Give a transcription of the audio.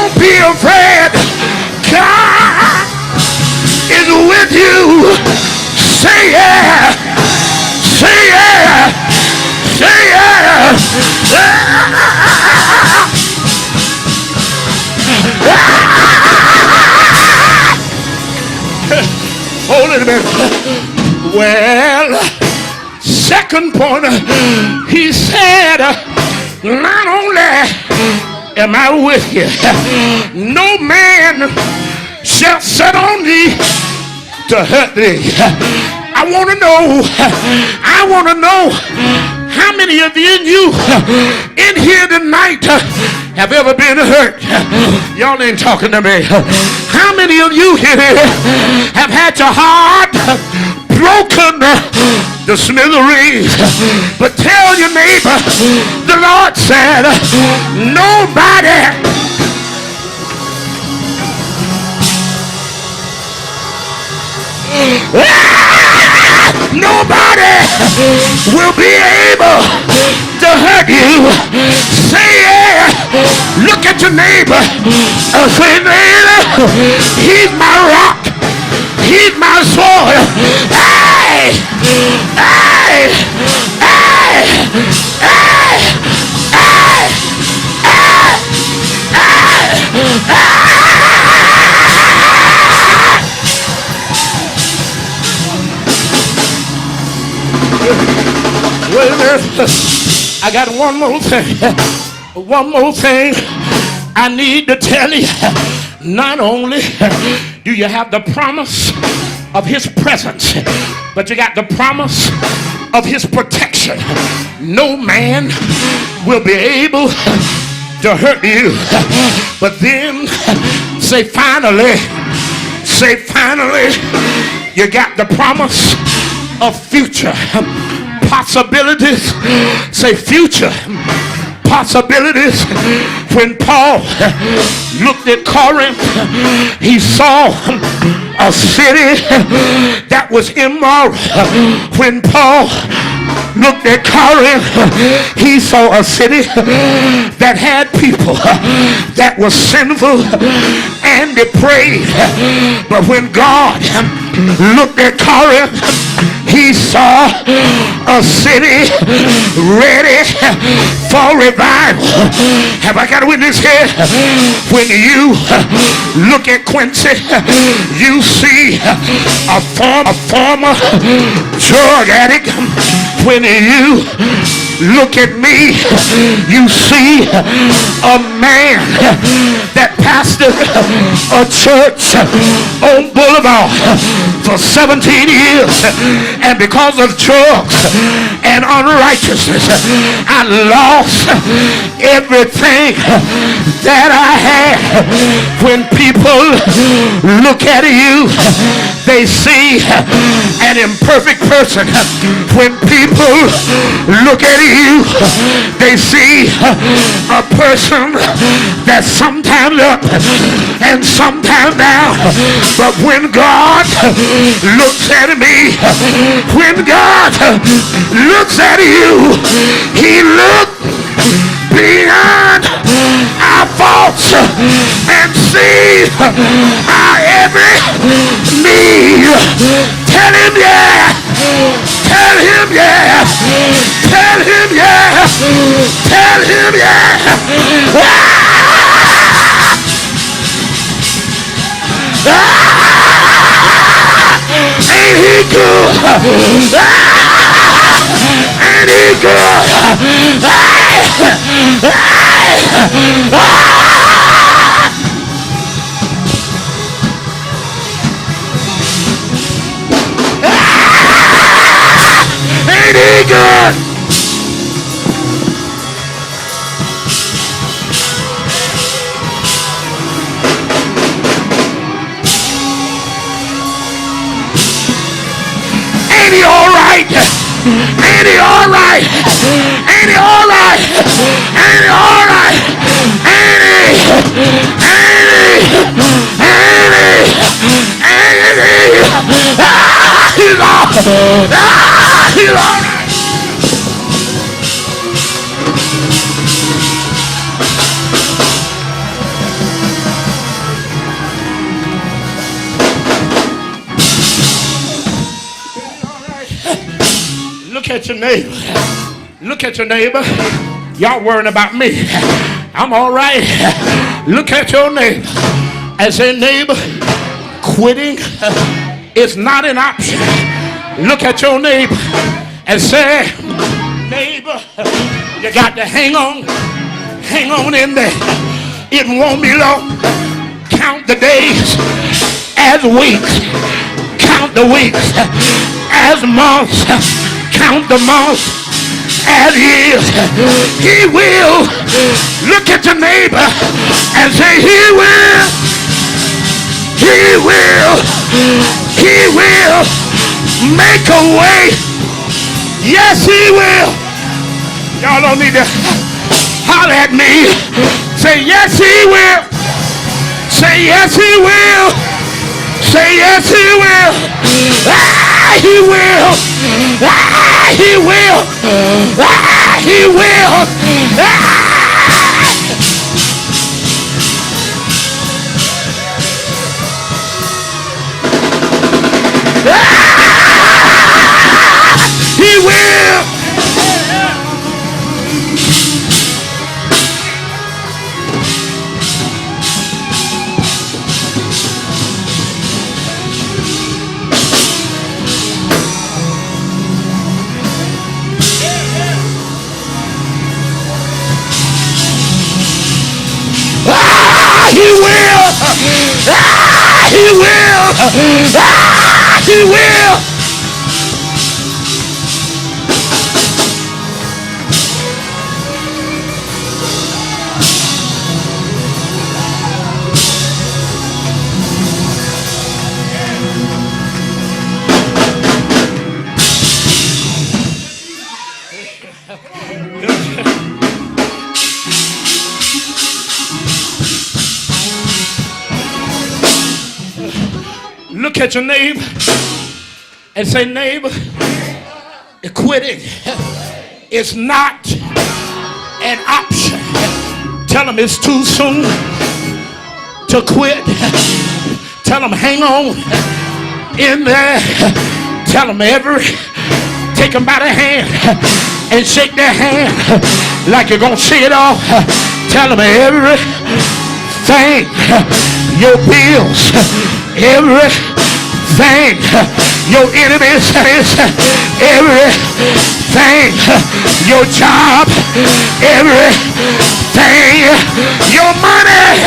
Don't be afraid. God is with you. Say yeah. Say yeah. Say yeah. Hold it a minute. Well, second point, he said, not only am I with you, no man shall set on thee to hurt thee. I want to know how many of you in here tonight have ever been hurt. Y'all ain't talking to me. How many of you here have had your heart broken to smithereens? But tell your neighbor, the Lord said, nobody will be able to hurt you. Say yeah. Look at your neighbor. Say neighbor, he's my rock. He's my soil. Hey! Hey! Hey! Hey! Hey! Hey! Hey! Wait a minute. I got one more thing. One more thing I need to tell you. Not only do you have the promise of his presence, but you got the promise of his protection. No man will be able to hurt you. But then say finally, you got the promise of future possibilities. Say future possibilities. When Paul looked at Corinth, he saw a city that was immoral. When Paul looked at Corinth, he saw a city that had people that were sinful and depraved. But when God looked at Corinth, he saw a city ready for revival. Have I got a witness here? When you look at Quincy, you see a former drug addict. When you look at me, you see a man that pastored a church on Boulevard for 17 years. And because of drugs and unrighteousness, I lost everything that I had. When people look at you, they see an imperfect person. When people look at you, they see a person that's sometimes up and sometimes down. But when God looks at me, when God looks at you, he looks beyond our faults and sees our every need. Tell him yeah. Tell him yeah. Tell him yeah. Tell him yeah. Ain't he good? Ain't he good? Ain't he good? Ain't he all right? Ain't he all right? Ain't he all right? Ain't he all right? Ain't he? Ain't he? Ain't he? Ain't he? He's all right. He's all right. Look at your neighbor. Look at your neighbor. Y'all worrying about me. I'm all right. Look at your neighbor and say, neighbor, quitting is not an option. Look at your neighbor and say, neighbor, you got to hang on in there. It won't be long. Count the days as weeks. Count the weeks as months. Count the months as years. He will. Look at your neighbor and say, he will. He will. He will make a way. Yes, he will. Y'all don't need to holler at me. Say, yes, he will. Say, yes, he will. Say, yes, he will. Ah, he will. Ah, he will. Ah, he will. Ah. He will. He will. Ah, he will. Ah, he will. Look at your neighbor and say, neighbor, quitting is not an option. Tell them it's too soon to quit. Tell them hang on in there. Tell them take them by the hand and shake their hand like you're going to shake it off. Tell them everything, your bills, everything, your enemies, everything, your job, everything, your money,